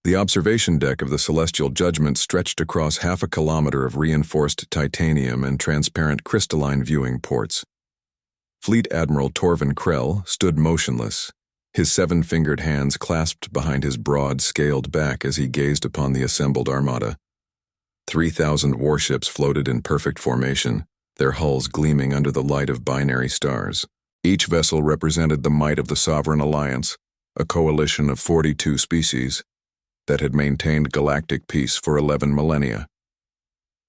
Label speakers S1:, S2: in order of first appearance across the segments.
S1: The observation deck of the Celestial Judgment stretched across half a kilometer of reinforced titanium and transparent crystalline viewing ports. Fleet Admiral Torvin Krell stood motionless, his seven-fingered hands clasped behind his broad, scaled back as he gazed upon the assembled armada. 3,000 warships floated in perfect formation, their hulls gleaming under the light of binary stars. Each vessel represented the might of the Sovereign Alliance, a coalition of 42 species that had maintained galactic peace for 11 millennia.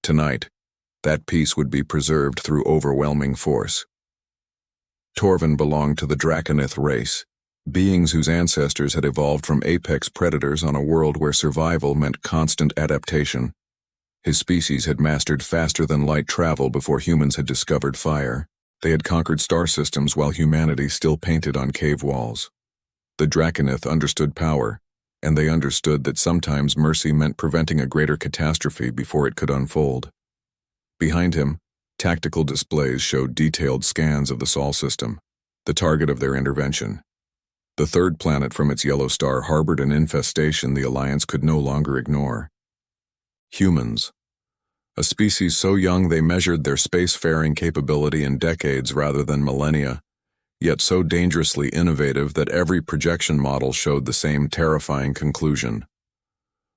S1: Tonight, that peace would be preserved through overwhelming force. Torvin belonged to the Draconith race, beings whose ancestors had evolved from apex predators on a world where survival meant constant adaptation. His species had mastered faster-than-light travel before humans had discovered fire. They had conquered star systems while humanity still painted on cave walls. The Draconith understood power, and they understood that sometimes mercy meant preventing a greater catastrophe before it could unfold. Behind him, tactical displays showed detailed scans of the Sol system, the target of their intervention. The third planet from its yellow star harbored an infestation the Alliance could no longer ignore. Humans. A species so young they measured their spacefaring capability in decades rather than millennia, yet so dangerously innovative that every projection model showed the same terrifying conclusion.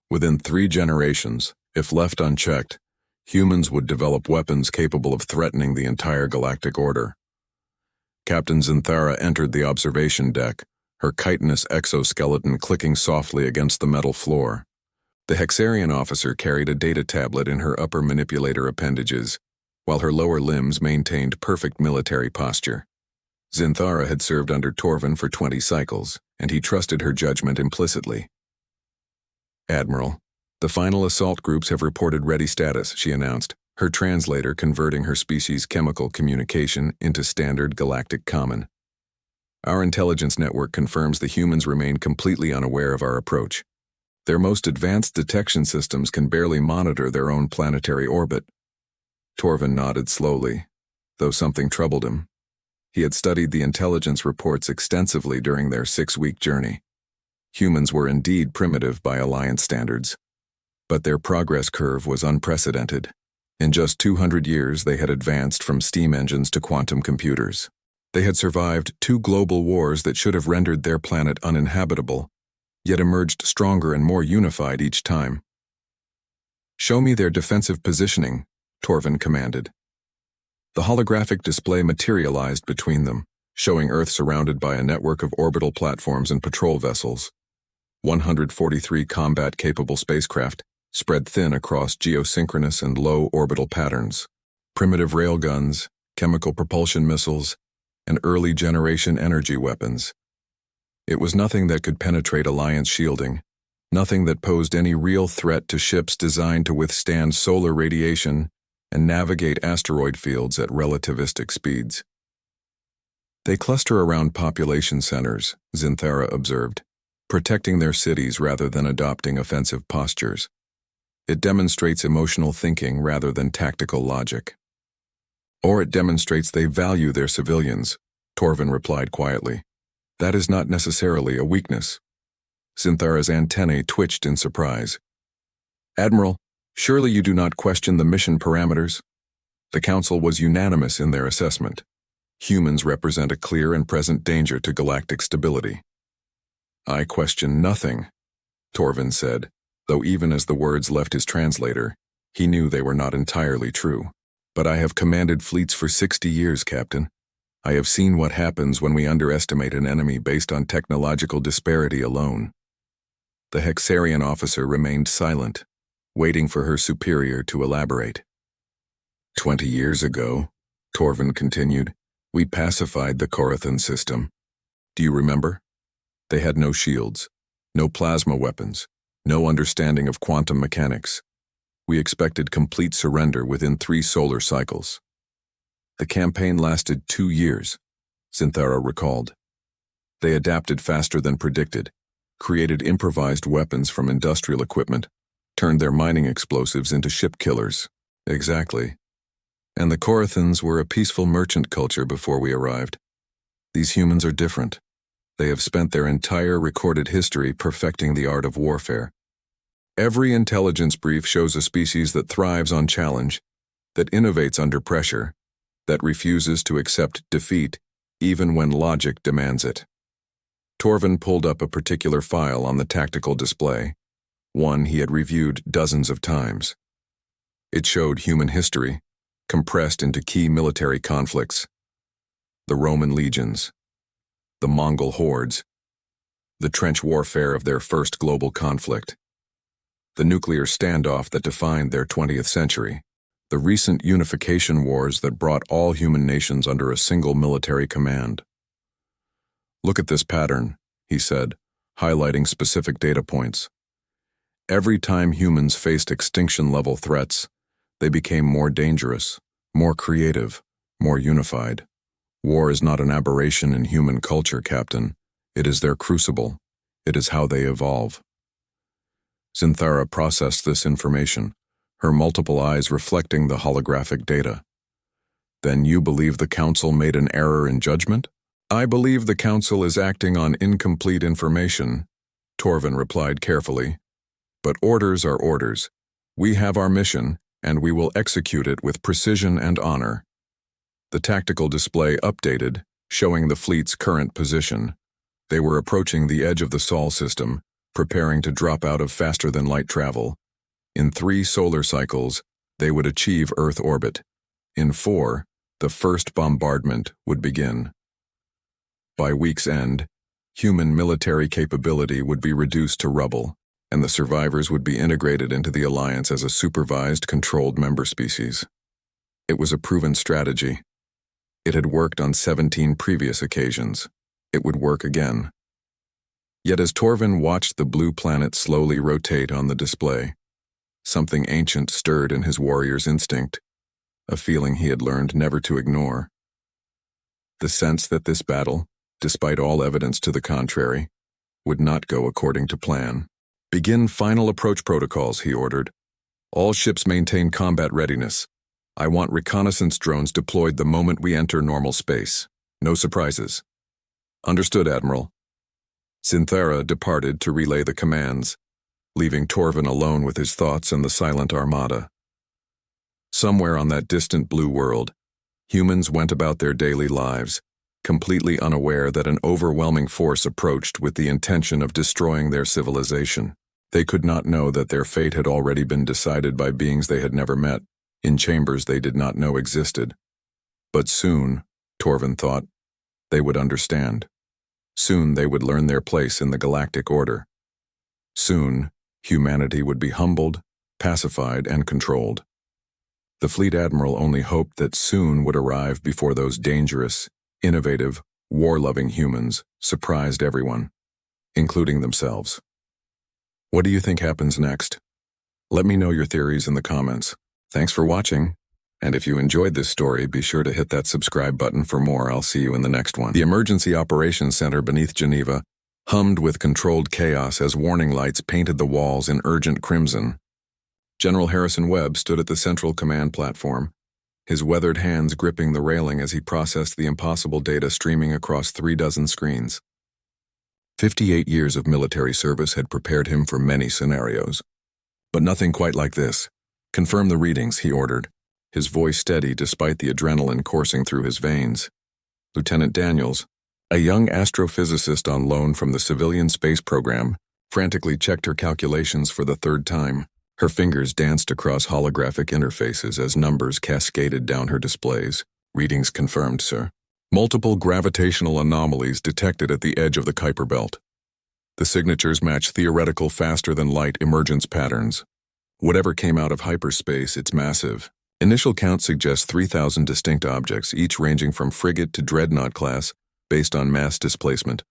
S1: Within 3 generations, if left unchecked, humans would develop weapons capable of threatening the entire galactic order. Captain Zinthara entered the observation deck, her chitinous exoskeleton clicking softly against the metal floor. The Hexarian officer carried a data tablet in her upper manipulator appendages, while her lower limbs maintained perfect military posture. Zinthara had served under Torvin for 20 cycles, and he trusted her judgment implicitly. "Admiral, the final assault groups have reported ready status," she announced, her translator converting her species' chemical communication into standard galactic common. "Our intelligence network confirms the humans remain completely unaware of our approach. Their most advanced detection systems can barely monitor their own planetary orbit." Torvin nodded slowly, though something troubled him. He had studied the intelligence reports extensively during their 6-week journey. Humans were indeed primitive by Alliance standards, but their progress curve was unprecedented. In just 200 years, they had advanced from steam engines to quantum computers. They had survived 2 global wars that should have rendered their planet uninhabitable, yet emerged stronger and more unified each time. "Show me their defensive positioning," Torvin commanded. The holographic display materialized between them, showing Earth surrounded by a network of orbital platforms and patrol vessels. 143 combat-capable spacecraft spread thin across geosynchronous and low orbital patterns. Primitive railguns, chemical propulsion missiles, and early-generation energy weapons. It was nothing that could penetrate Alliance shielding, nothing that posed any real threat to ships designed to withstand solar radiation and navigate asteroid fields at relativistic speeds. "They cluster around population centers," Zinthara observed, protecting their cities rather than adopting offensive postures. "It demonstrates emotional thinking rather than tactical logic." "Or it demonstrates they value their civilians," Torvin replied quietly. "That is not necessarily a weakness." Zinthara's antennae twitched in surprise. "Admiral, surely you do not question the mission parameters?" The Council was unanimous in their assessment. Humans represent a clear and present danger to galactic stability. "I question nothing," Torvin said, though even as the words left his translator, he knew they were not entirely true. "But I have commanded fleets for 60 years, Captain. I have seen what happens when we underestimate an enemy based on technological disparity alone." The Hexarian officer remained silent, waiting for her superior to elaborate. 20 years ago," Torvin continued, "we pacified the Corathan system. Do you remember? They had no shields, no plasma weapons, no understanding of quantum mechanics. We expected complete surrender within 3 solar cycles. The campaign lasted 2 years, Zinthara recalled. They adapted faster than predicted, created improvised weapons from industrial equipment, turned their mining explosives into ship killers. Exactly. And the Corathans were a peaceful merchant culture before we arrived. These humans are different. They have spent their entire recorded history perfecting the art of warfare, Every intelligence brief shows a species that thrives on challenge, that innovates under pressure, that refuses to accept defeat even when logic demands it. Torvin pulled up a particular file on the tactical display, one he had reviewed dozens of times. It showed human history, compressed into key military conflicts: the Roman legions, the Mongol hordes, the trench warfare of their first global conflict, the nuclear standoff that defined their 20th century, the recent unification wars that brought all human nations under a single military command. "Look at this pattern," he said, highlighting specific data points. Every time humans faced extinction-level threats, they became more dangerous, more creative, more unified. War is not an aberration in human culture, Captain. It is their crucible. It is how they evolve. Zinthara processed this information, her multiple eyes reflecting the holographic data. "Then you believe the Council made an error in judgment?" "I believe the Council is acting on incomplete information," Torvin replied carefully. "But orders are orders. We have our mission, and we will execute it with precision and honor." The tactical display updated, showing the fleet's current position. They were approaching the edge of the Sol system, preparing to drop out of faster-than-light travel. In 3 solar cycles, they would achieve Earth orbit. In 4, the first bombardment would begin. By week's end, human military capability would be reduced to rubble, and the survivors would be integrated into the Alliance as a supervised, controlled member species. It was a proven strategy. It had worked on 17 previous occasions. It would work again. Yet as Torvin watched the blue planet slowly rotate on the display, something ancient stirred in his warrior's instinct, a feeling he had learned never to ignore. The sense that this battle, despite all evidence to the contrary, would not go according to plan. "Begin final approach protocols," he ordered. "All ships maintain combat readiness. I want reconnaissance drones deployed the moment we enter normal space. No surprises." "Understood, Admiral." Zinthara departed to relay the commands, leaving Torvin alone with his thoughts and the silent armada. Somewhere on that distant blue world, humans went about their daily lives, completely unaware that an overwhelming force approached with the intention of destroying their civilization. They could not know that their fate had already been decided by beings they had never met, in chambers they did not know existed. But soon, Torvin thought, they would understand. Soon they would learn their place in the galactic order. Soon, humanity would be humbled, pacified, and controlled. The fleet admiral only hoped that soon would arrive before those dangerous, innovative, war-loving humans surprised everyone, including themselves. What do you think happens next? Let me know your theories in the comments. Thanks for watching. And if you enjoyed this story, be sure to hit that subscribe button for more. I'll see you in the next one. The Emergency Operations Center beneath Geneva hummed with controlled chaos as warning lights painted the walls in urgent crimson. General Harrison Webb stood at the central command platform, his weathered hands gripping the railing as he processed the impossible data streaming across 36 screens. 58 years of military service had prepared him for many scenarios. But nothing quite like this. "Confirm the readings," he ordered, his voice steady despite the adrenaline coursing through his veins. Lieutenant Daniels, a young astrophysicist on loan from the civilian space program, frantically checked her calculations for the 3rd time. Her fingers danced across holographic interfaces as numbers cascaded down her displays. "Readings confirmed, sir. Multiple gravitational anomalies detected at the edge of the Kuiper Belt. The signatures match theoretical faster-than-light emergence patterns. Whatever came out of hyperspace, it's massive. Initial count suggests 3,000 distinct objects, each ranging from frigate to dreadnought class, based on mass displacement.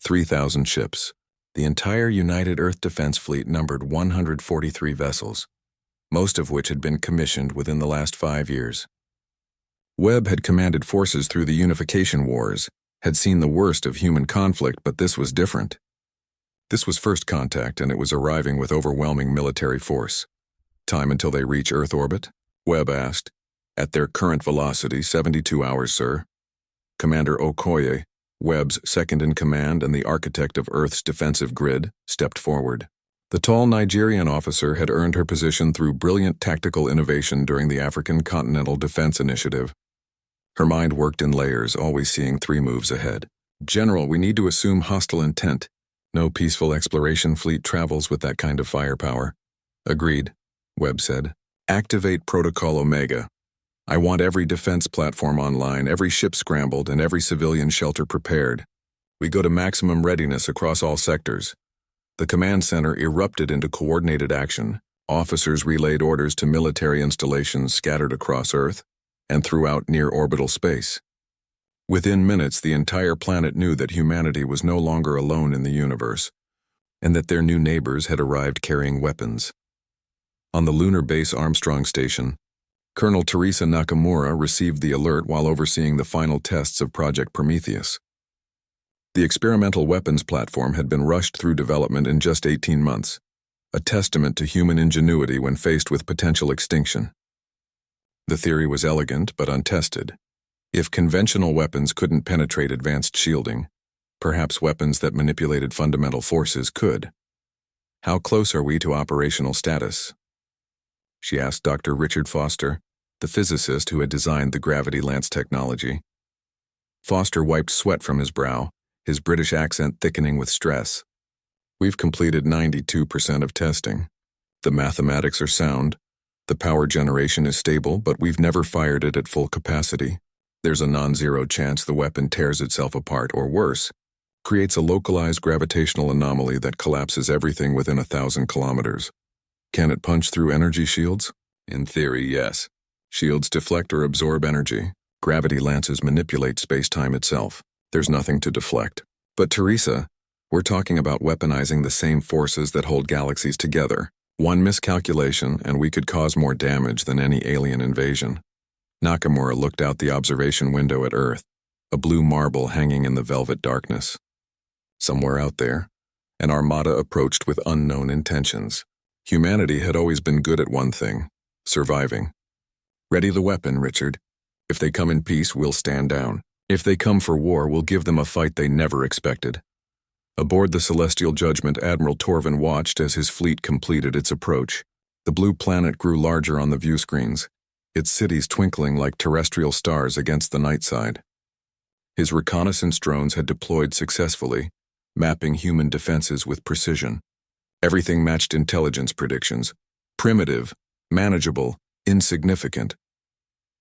S1: 3,000 ships. The entire United Earth Defense Fleet numbered 143 vessels, most of which had been commissioned within the last 5 years. Webb had commanded forces through the unification wars, had seen the worst of human conflict, but this was different. This was first contact, and it was arriving with overwhelming military force. "Time until they reach Earth orbit?" Webb asked. "At their current velocity, 72 hours, sir." Commander Okoye, Webb's second-in-command and the architect of Earth's defensive grid, stepped forward. The tall Nigerian officer had earned her position through brilliant tactical innovation during the African Continental Defense Initiative. Her mind worked in layers, always seeing 3 moves ahead. "General, we need to assume hostile intent. No peaceful exploration fleet travels with that kind of firepower." "Agreed," Webb said. "Activate Protocol Omega. I want every defense platform online, every ship scrambled, and every civilian shelter prepared. We go to maximum readiness across all sectors." The command center erupted into coordinated action. Officers relayed orders to military installations scattered across Earth and throughout near-orbital space. Within minutes, the entire planet knew that humanity was no longer alone in the universe, and that their new neighbors had arrived carrying weapons. On the lunar base Armstrong Station, Colonel Teresa Nakamura received the alert while overseeing the final tests of Project Prometheus. The experimental weapons platform had been rushed through development in just 18 months, a testament to human ingenuity when faced with potential extinction. The theory was elegant but untested. If conventional weapons couldn't penetrate advanced shielding, perhaps weapons that manipulated fundamental forces could. "How close are we to operational status?" she asked Dr. Richard Foster, the physicist who had designed the gravity lance technology. Foster wiped sweat from his brow, his British accent thickening with stress. "We've completed 92% of testing. The mathematics are sound, the power generation is stable, but we've never fired it at full capacity. There's a non-zero chance the weapon tears itself apart, or worse, creates a localized gravitational anomaly that collapses everything within 1,000 kilometers. Can it punch through energy shields? In theory, yes. Shields deflect or absorb energy. Gravity lances manipulate space-time itself. There's nothing to deflect. But Teresa, we're talking about weaponizing the same forces that hold galaxies together. One miscalculation, and we could cause more damage than any alien invasion." Nakamura looked out the observation window at Earth, a blue marble hanging in the velvet darkness. Somewhere out there, an armada approached with unknown intentions. Humanity had always been good at one thing: surviving. "Ready the weapon, Richard. If they come in peace, we'll stand down. If they come for war, we'll give them a fight they never expected." Aboard the Celestial Judgment, Admiral Torvin watched as his fleet completed its approach. The blue planet grew larger on the view screens, its cities twinkling like terrestrial stars against the night side. His reconnaissance drones had deployed successfully, mapping human defenses with precision. Everything matched intelligence predictions: primitive, manageable, insignificant.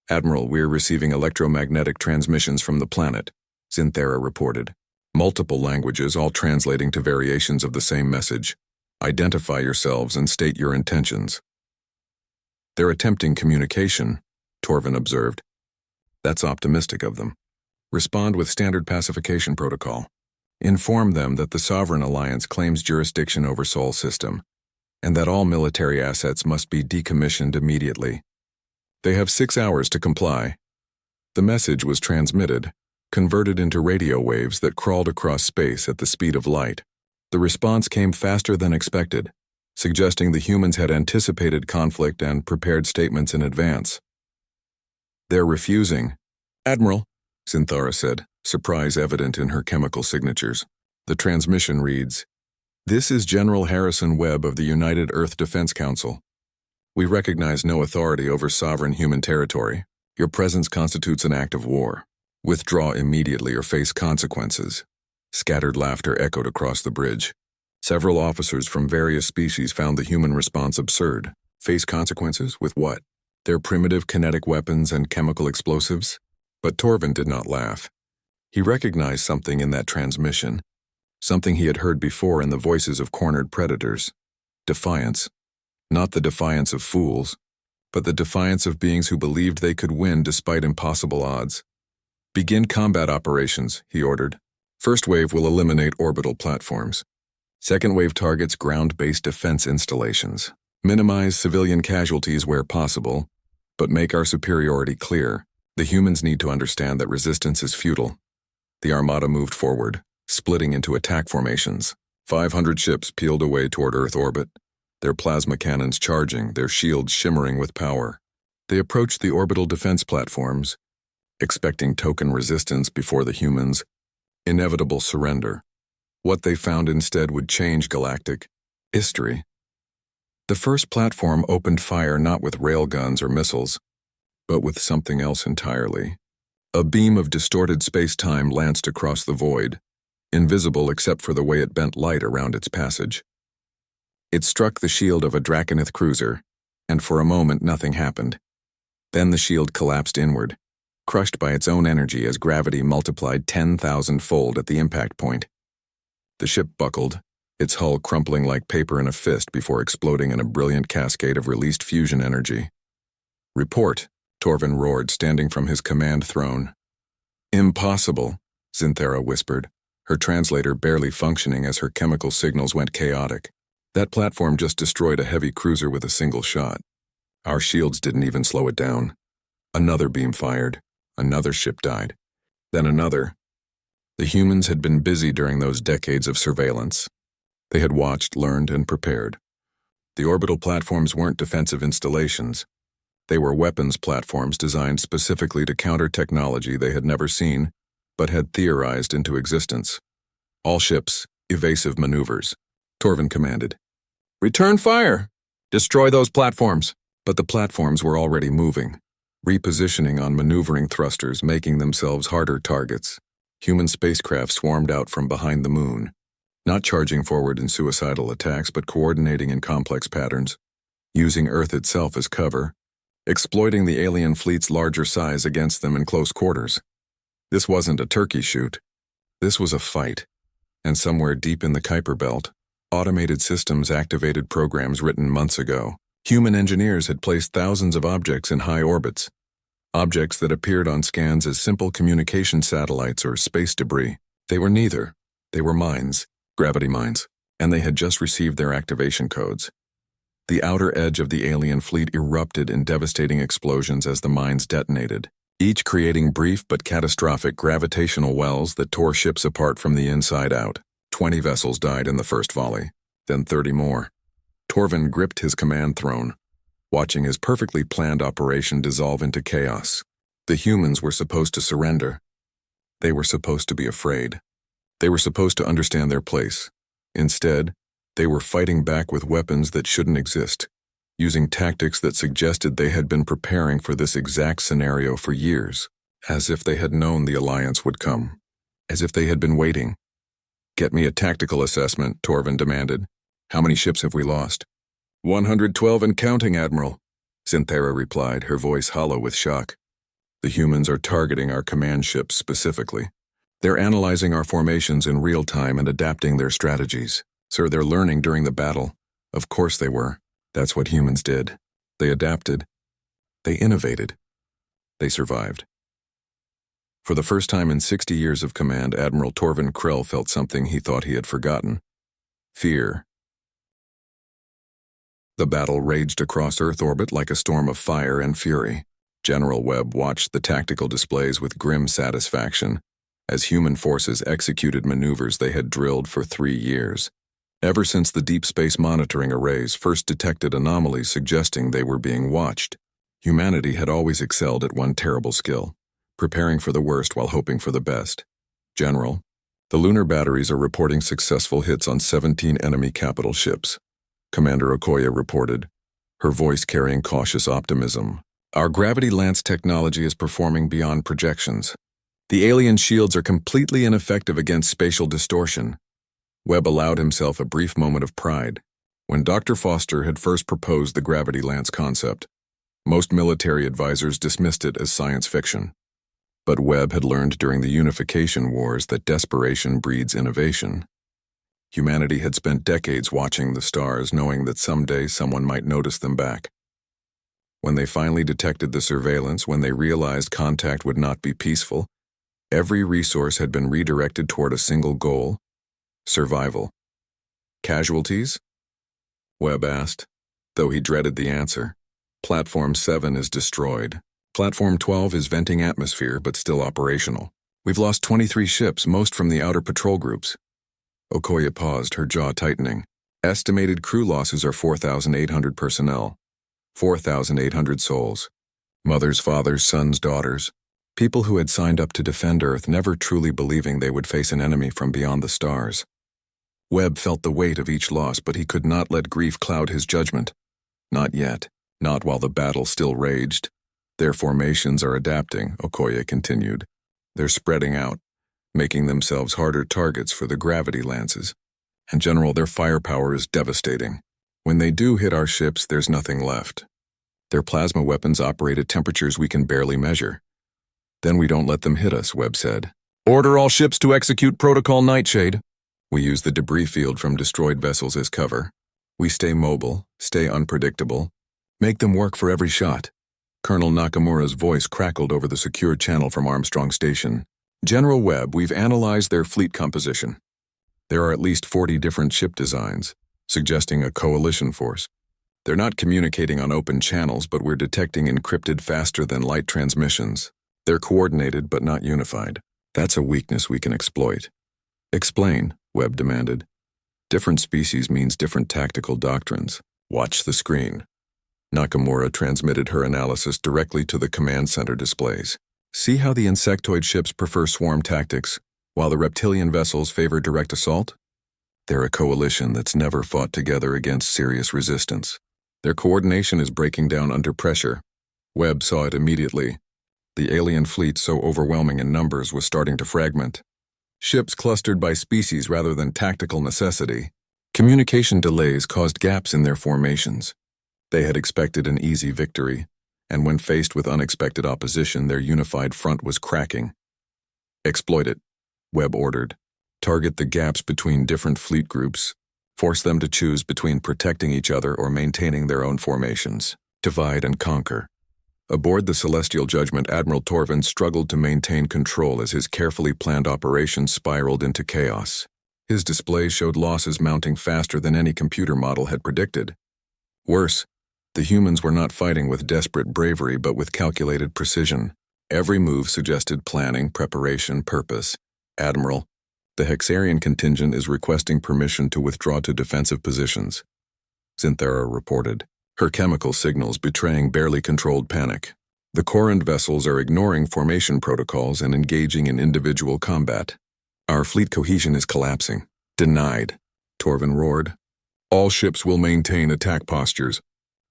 S1: "Admiral, we're receiving electromagnetic transmissions from the planet," Zinthera reported. "Multiple languages, all translating to variations of the same message. Identify yourselves and state your intentions." "They're attempting communication," Torvin observed. "That's optimistic of them. Respond with standard pacification protocol. Inform them that the Sovereign Alliance claims jurisdiction over Sol System, and that all military assets must be decommissioned immediately. They have 6 hours to comply." The message was transmitted, converted into radio waves that crawled across space at the speed of light. The response came faster than expected, suggesting the humans had anticipated conflict and prepared statements in advance. "They're refusing." "Admiral," Zinthara said, surprise evident in her chemical signatures. The transmission reads, "This is General Harrison Webb of the United Earth Defense Council. We recognize no authority over sovereign human territory. Your presence constitutes an act of war. Withdraw immediately or face consequences." Scattered laughter echoed across the bridge. Several officers from various species found the human response absurd. Face consequences? With what? Their primitive kinetic weapons and chemical explosives? But Torvin did not laugh. He recognized something in that transmission, something he had heard before in the voices of cornered predators. Defiance. Not the defiance of fools, but the defiance of beings who believed they could win despite impossible odds. "Begin combat operations," he ordered. "First wave will eliminate orbital platforms. Second wave targets ground-based defense installations. Minimize civilian casualties where possible, but make our superiority clear. The humans need to understand that resistance is futile." The armada moved forward, splitting into attack formations. 500 ships peeled away toward Earth orbit, their plasma cannons charging, their shields shimmering with power. They approached the orbital defense platforms, expecting token resistance before the humans' inevitable surrender. What they found instead would change galactic, History. The first platform opened fire not with railguns or missiles, but with something else entirely. A beam of distorted space-time lanced across the void, invisible except for the way it bent light around its passage. It struck the shield of a Draconith cruiser, and for a moment nothing happened. Then the shield collapsed inward, crushed by its own energy as gravity multiplied 10,000-fold at the impact point. The ship buckled, its hull crumpling like paper in a fist before exploding in a brilliant cascade of released fusion energy. "Report," Torvin roared, standing from his command throne. "Impossible," Zinthera whispered, her translator barely functioning as her chemical signals went chaotic. "That platform just destroyed a heavy cruiser with a single shot. Our shields didn't even slow it down. Another beam fired. Another ship died. Then another." The humans had been busy during those decades of surveillance. They had watched, learned, and prepared. The orbital platforms weren't defensive installations. They were weapons platforms designed specifically to counter technology they had never seen, but had theorized into existence. "All ships, evasive maneuvers," Torvin commanded. "Return fire! Destroy those platforms!" But the platforms were already moving, repositioning on maneuvering thrusters, making themselves harder targets. Human spacecraft swarmed out from behind the moon, not charging forward in suicidal attacks, but coordinating in complex patterns, using Earth itself as cover, exploiting the alien fleet's larger size against them in close quarters. This wasn't a turkey shoot. This was a fight. And somewhere deep in the Kuiper Belt, automated systems activated programs written months ago. Human engineers had placed thousands of objects in high orbits, objects that appeared on scans as simple communication satellites or space debris. They were neither. They were mines, gravity mines, and they had just received their activation codes. The outer edge of the alien fleet erupted in devastating explosions as the mines detonated, each creating brief but catastrophic gravitational wells that tore ships apart from the inside out. 20 vessels died in the first volley, then 30 more. Torvin gripped his command throne, watching his perfectly planned operation dissolve into chaos. The humans were supposed to surrender. They were supposed to be afraid. They were supposed to understand their place. Instead, they were fighting back with weapons that shouldn't exist, using tactics that suggested they had been preparing for this exact scenario for years, as if they had known the alliance would come, as if they had been waiting. "Get me a tactical assessment," Torvin demanded. "How many ships have we lost?" 112 and counting, Admiral," Zinthera replied, her voice hollow with shock. "The humans are targeting our command ships specifically. They're analyzing our formations in real time and adapting their strategies. Sir, they're learning during the battle. Of course they were. That's what humans did. They adapted. They innovated. They survived." For the first time in 60 years of command, Admiral Torvin Krell felt something he thought he had forgotten. Fear. The battle raged across Earth orbit like a storm of fire and fury. General Webb watched the tactical displays with grim satisfaction, as human forces executed maneuvers they had drilled for 3 years. Ever since the deep space monitoring arrays first detected anomalies suggesting they were being watched, humanity had always excelled at one terrible skill: preparing for the worst while hoping for the best. "General, the lunar batteries are reporting successful hits on 17 enemy capital ships," Commander Okoye reported, her voice carrying cautious optimism. "Our gravity lance technology is performing beyond projections. The alien shields are completely ineffective against spatial distortion." Webb allowed himself a brief moment of pride. When Dr. Foster had first proposed the gravity lance concept, most military advisors dismissed it as science fiction. But Webb had learned during the unification wars that desperation breeds innovation. Humanity had spent decades watching the stars, knowing that someday someone might notice them back. When they finally detected the surveillance, when they realized contact would not be peaceful, every resource had been redirected toward a single goal: survival. "Casualties?" Webb asked, though he dreaded the answer. "Platform 7 is destroyed. Platform 12 is venting atmosphere but still operational. We've lost 23 ships, most from the outer patrol groups." Okoye paused, her jaw tightening. "Estimated crew losses are 4,800 personnel. 4,800 souls. Mothers, fathers, sons, daughters. People who had signed up to defend Earth, never truly believing they would face an enemy from beyond the stars." Webb felt the weight of each loss, but he could not let grief cloud his judgment. Not yet, not while the battle still raged. Their formations are adapting, Okoye continued. They're spreading out, making themselves harder targets for the gravity lances. And General, their firepower is devastating. When they do hit our ships, there's nothing left. Their plasma weapons operate at temperatures we can barely measure. Then we don't let them hit us, Webb said. Order all ships to execute Protocol Nightshade. We use the debris field from destroyed vessels as cover. We stay mobile, stay unpredictable, make them work for every shot. Colonel Nakamura's voice crackled over the secure channel from Armstrong Station. General Webb, we've analyzed their fleet composition. There are at least 40 different ship designs, suggesting a coalition force. They're not communicating on open channels, but we're detecting encrypted faster-than-light transmissions. They're coordinated but not unified. That's a weakness we can exploit. Explain, Webb demanded. Different species means different tactical doctrines. Watch the screen. Nakamura transmitted her analysis directly to the command center displays. See how the insectoid ships prefer swarm tactics, while the reptilian vessels favor direct assault? They're a coalition that's never fought together against serious resistance. Their coordination is breaking down under pressure. Webb saw it immediately. The alien fleet, so overwhelming in numbers, was starting to fragment. Ships clustered by species rather than tactical necessity. Communication delays caused gaps in their formations. They had expected an easy victory, and when faced with unexpected opposition, their unified front was cracking. Exploit it, Webb ordered. Target the gaps between different fleet groups. Force them to choose between protecting each other or maintaining their own formations. Divide and conquer. Aboard the Celestial Judgment, Admiral Torvin struggled to maintain control as his carefully planned operation spiraled into chaos. His displays showed losses mounting faster than any computer model had predicted. Worse, the humans were not fighting with desperate bravery but with calculated precision. Every move suggested planning, preparation, purpose. Admiral, the Hexarian contingent is requesting permission to withdraw to defensive positions, Zinthara reported, her chemical signals betraying barely controlled panic. The Corund vessels are ignoring formation protocols and engaging in individual combat. Our fleet cohesion is collapsing. Denied, Torvin roared. All ships will maintain attack postures.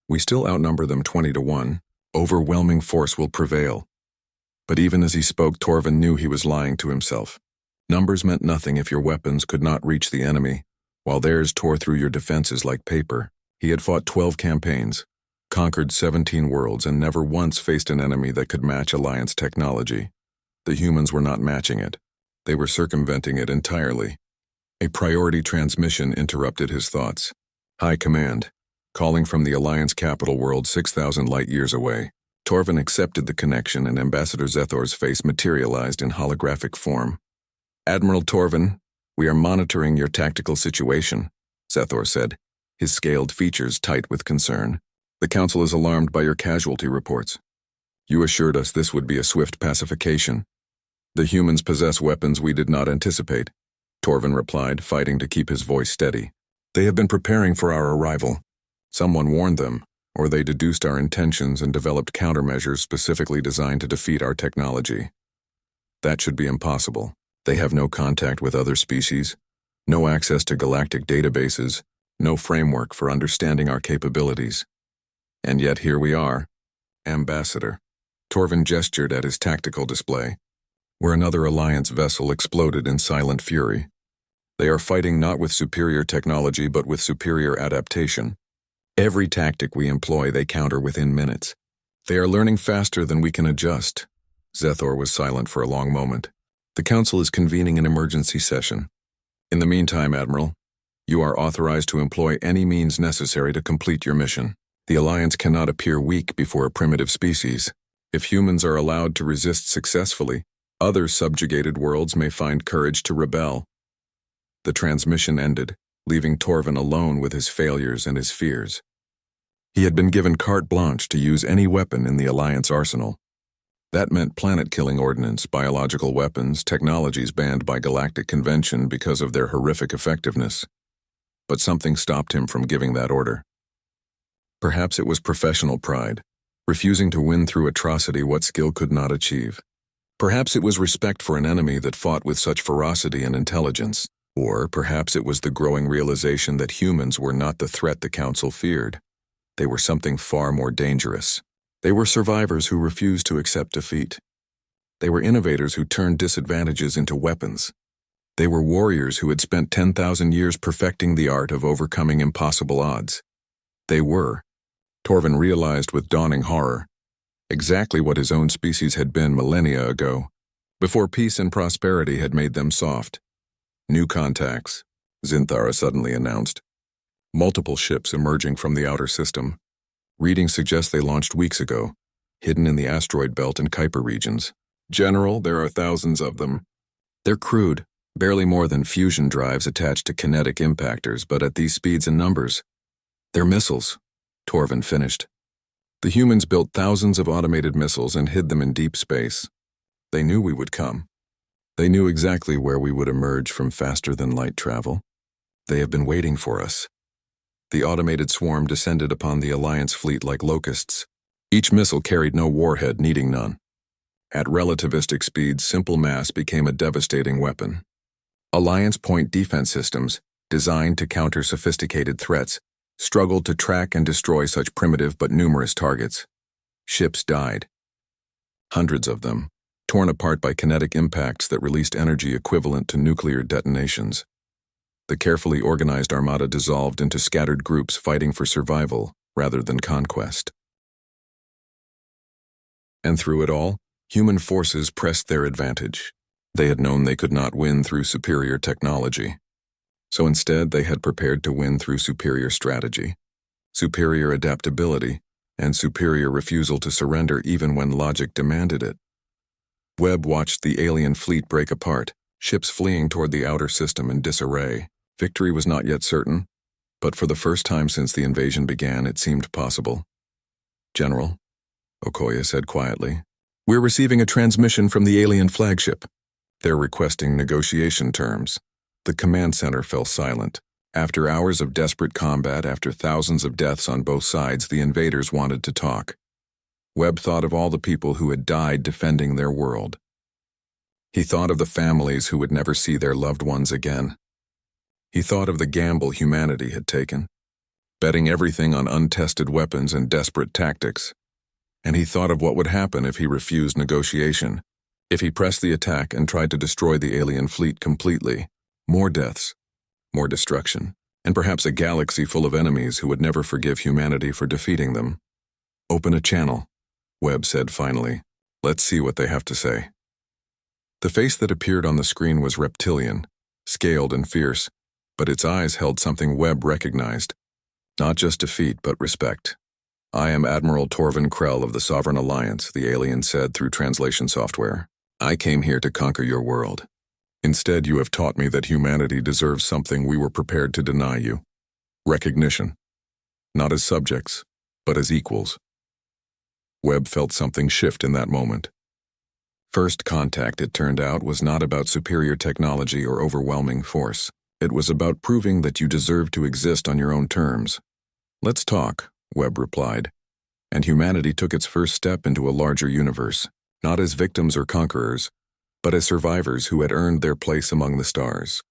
S1: We still outnumber them 20-1. Overwhelming force will prevail. But even as he spoke, Torvin knew he was lying to himself. Numbers meant nothing if your weapons could not reach the enemy, while theirs tore through your defenses like paper. He had fought 12 campaigns, conquered 17 worlds, and never once faced an enemy that could match Alliance technology. The humans were not matching it. They were circumventing it entirely. A priority transmission interrupted his thoughts. High Command, calling from the Alliance capital world 6,000 light-years away. Torvin accepted the connection, and Ambassador Zethor's face materialized in holographic form. Admiral Torvin, we are monitoring your tactical situation, Zethor said, his scaled features tight with concern. The Council is alarmed by your casualty reports. You assured us this would be a swift pacification. The humans possess weapons we did not anticipate, Torvin replied, fighting to keep his voice steady. They have been preparing for our arrival. Someone warned them, or they deduced our intentions and developed countermeasures specifically designed to defeat our technology. That should be impossible. They have no contact with other species, no access to galactic databases, no framework for understanding our capabilities. And yet here we are, Ambassador. Torvin gestured at his tactical display, where another Alliance vessel exploded in silent fury. They are fighting not with superior technology but with superior adaptation. Every tactic we employ they counter within minutes. They are learning faster than we can adjust. Zethor was silent for a long moment. The Council is convening an emergency session. In the meantime, Admiral, you are authorized to employ any means necessary to complete your mission. The Alliance cannot appear weak before a primitive species. If humans are allowed to resist successfully, other subjugated worlds may find courage to rebel. The transmission ended, leaving Torvin alone with his failures and his fears. He had been given carte blanche to use any weapon in the Alliance arsenal. That meant planet-killing ordnance, biological weapons, technologies banned by galactic convention because of their horrific effectiveness. But something stopped him from giving that order. Perhaps it was professional pride, refusing to win through atrocity what skill could not achieve. Perhaps it was respect for an enemy that fought with such ferocity and intelligence. Or perhaps it was the growing realization that humans were not the threat the Council feared. They were something far more dangerous. They were survivors who refused to accept defeat. They were innovators who turned disadvantages into weapons. They were warriors who had spent 10,000 years perfecting the art of overcoming impossible odds. They were, Torvin realized with dawning horror, exactly what his own species had been millennia ago, before peace and prosperity had made them soft. New contacts, Zinthara suddenly announced. Multiple ships emerging from the outer system. Readings suggest they launched weeks ago, hidden in the asteroid belt and Kuiper regions. General, there are thousands of them. They're crude, barely more than fusion drives attached to kinetic impactors, but at these speeds and numbers. They're missiles, Torvin finished. The humans built thousands of automated missiles and hid them in deep space. They knew we would come. They knew exactly where we would emerge from faster-than-light travel. They have been waiting for us. The automated swarm descended upon the Alliance fleet like locusts. Each missile carried no warhead, needing none. At relativistic speeds, simple mass became a devastating weapon. Alliance point defense systems, designed to counter sophisticated threats, struggled to track and destroy such primitive but numerous targets. Ships died. Hundreds of them, torn apart by kinetic impacts that released energy equivalent to nuclear detonations. The carefully organized armada dissolved into scattered groups fighting for survival rather than conquest. And through it all, human forces pressed their advantage. They had known they could not win through superior technology. So instead, they had prepared to win through superior strategy, superior adaptability, and superior refusal to surrender even when logic demanded it. Webb watched the alien fleet break apart, ships fleeing toward the outer system in disarray. Victory was not yet certain, but for the first time since the invasion began, it seemed possible. General, Okoye said quietly, we're receiving a transmission from the alien flagship. They're requesting negotiation terms. The command center fell silent. After hours of desperate combat, after thousands of deaths on both sides, the invaders wanted to talk. Webb thought of all the people who had died defending their world. He thought of the families who would never see their loved ones again. He thought of the gamble humanity had taken, betting everything on untested weapons and desperate tactics. And he thought of what would happen if he refused negotiation, if he pressed the attack and tried to destroy the alien fleet completely. More deaths, more destruction, and perhaps a galaxy full of enemies who would never forgive humanity for defeating them. Open a channel, Webb said finally. Let's see what they have to say. The face that appeared on the screen was reptilian, scaled and fierce, but its eyes held something Webb recognized. Not just defeat, but respect. I am Admiral Torvin Krell of the Sovereign Alliance, the alien said through translation software. I came here to conquer your world. Instead, you have taught me that humanity deserves something we were prepared to deny you. Recognition. Not as subjects, but as equals. Webb felt something shift in that moment. First contact, it turned out, was not about superior technology or overwhelming force. It was about proving that you deserve to exist on your own terms. Let's talk, Webb replied. And humanity took its first step into a larger universe, not as victims or conquerors, but as survivors who had earned their place among the stars.